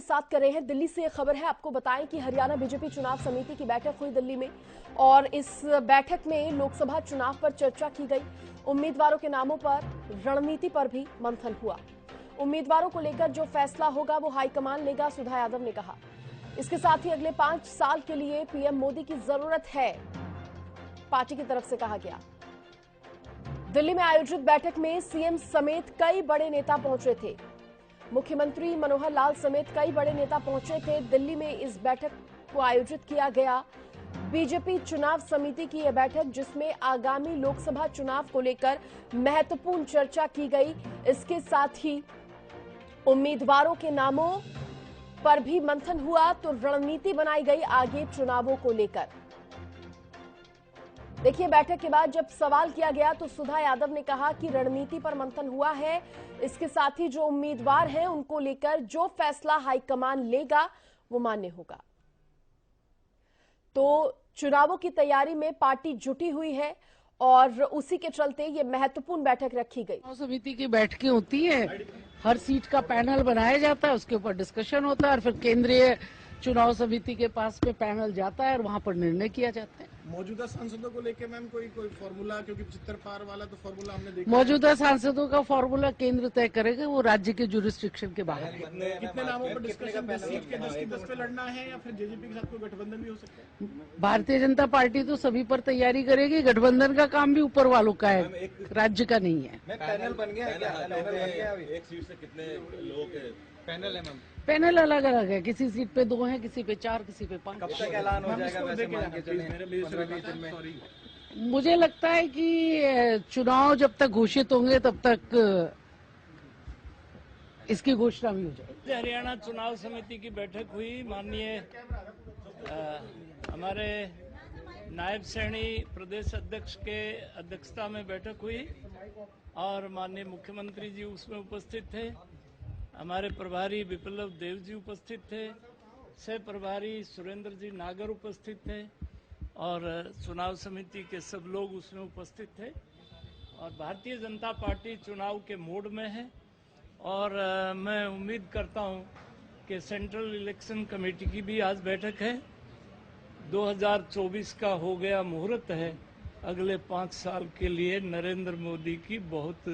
साथ कर रहे हैं। दिल्ली से एक खबर है, आपको बताएं कि हरियाणा बीजेपी चुनाव समिति की बैठक हुई दिल्ली में और इस बैठक में लोकसभा चुनाव पर चर्चा की गई। उम्मीदवारों के नामों पर, रणनीति पर भी मंथन हुआ। उम्मीदवारों को लेकर जो फैसला होगा वो हाईकमान लेगा, सुधा यादव ने कहा। इसके साथ ही अगले 5 साल के लिए पीएम मोदी की जरूरत है, पार्टी की तरफ से कहा गया। दिल्ली में आयोजित बैठक में सीएम समेत कई बड़े नेता पहुंचे थे। मुख्यमंत्री मनोहर लाल समेत कई बड़े नेता पहुंचे थे। दिल्ली में इस बैठक को आयोजित किया गया। बीजेपी चुनाव समिति की यह बैठक जिसमें आगामी लोकसभा चुनाव को लेकर महत्वपूर्ण चर्चा की गई। इसके साथ ही उम्मीदवारों के नामों पर भी मंथन हुआ, तो रणनीति बनाई गई आगे चुनावों को लेकर। देखिए, बैठक के बाद जब सवाल किया गया तो सुधा यादव ने कहा कि रणनीति पर मंथन हुआ है। इसके साथ ही जो उम्मीदवार हैं उनको लेकर जो फैसला हाईकमान लेगा वो मान्य होगा। तो चुनावों की तैयारी में पार्टी जुटी हुई है और उसी के चलते ये महत्वपूर्ण बैठक रखी गई। चुनाव समिति की बैठकें होती है, हर सीट का पैनल बनाया जाता है, उसके ऊपर डिस्कशन होता है और फिर केंद्रीय चुनाव समिति के पास में पैनल जाता है और वहां पर निर्णय किया जाता है। मौजूदा सांसदों को लेके मैम कोई फॉर्मूला, क्योंकि 75 पार वाला तो फॉर्मूला हमने देखा। मौजूदा सांसदों का फॉर्मूला केंद्र तय करेगा, वो राज्य के जुरिस्डिक्शन के बाहर है। कितने नामों पर डिस्कशन, 10 सीट के 10 की 10 पे लड़ना है या फिर जेजेपी के साथ कोई गठबंधन भी हो सकता है? भारतीय जनता पार्टी तो सभी पर तैयारी करेगी। गठबंधन का काम भी ऊपर वालों का है, राज्य का नहीं है। पैनल बन गया है क्या? पैनल बन गया है। एक सीट से कितने लोग पैनल है मैम? पैनल अलग अलग है, किसी सीट पे 2 हैं, किसी पे 4, किसी पे 5। कब तक ऐलान हो जाएगा वैसे मान के चलें? मुझे लगता है कि चुनाव जब तक घोषित होंगे तब तक इसकी घोषणा भी हो जाएगी। हरियाणा चुनाव समिति की बैठक हुई। माननीय हमारे नायब श्रेणी प्रदेश अध्यक्ष के अध्यक्षता में बैठक हुई और माननीय मुख्यमंत्री जी उसमें उपस्थित थे। हमारे प्रभारी विप्लव देव जी उपस्थित थे, सह प्रभारी सुरेंद्र जी नागर उपस्थित थे और चुनाव समिति के सब लोग उसमें उपस्थित थे। और भारतीय जनता पार्टी चुनाव के मोड में है और मैं उम्मीद करता हूं कि सेंट्रल इलेक्शन कमेटी की भी आज बैठक है। 2024 का हो गया मुहूर्त है, अगले 5 साल के लिए नरेंद्र मोदी की बहुत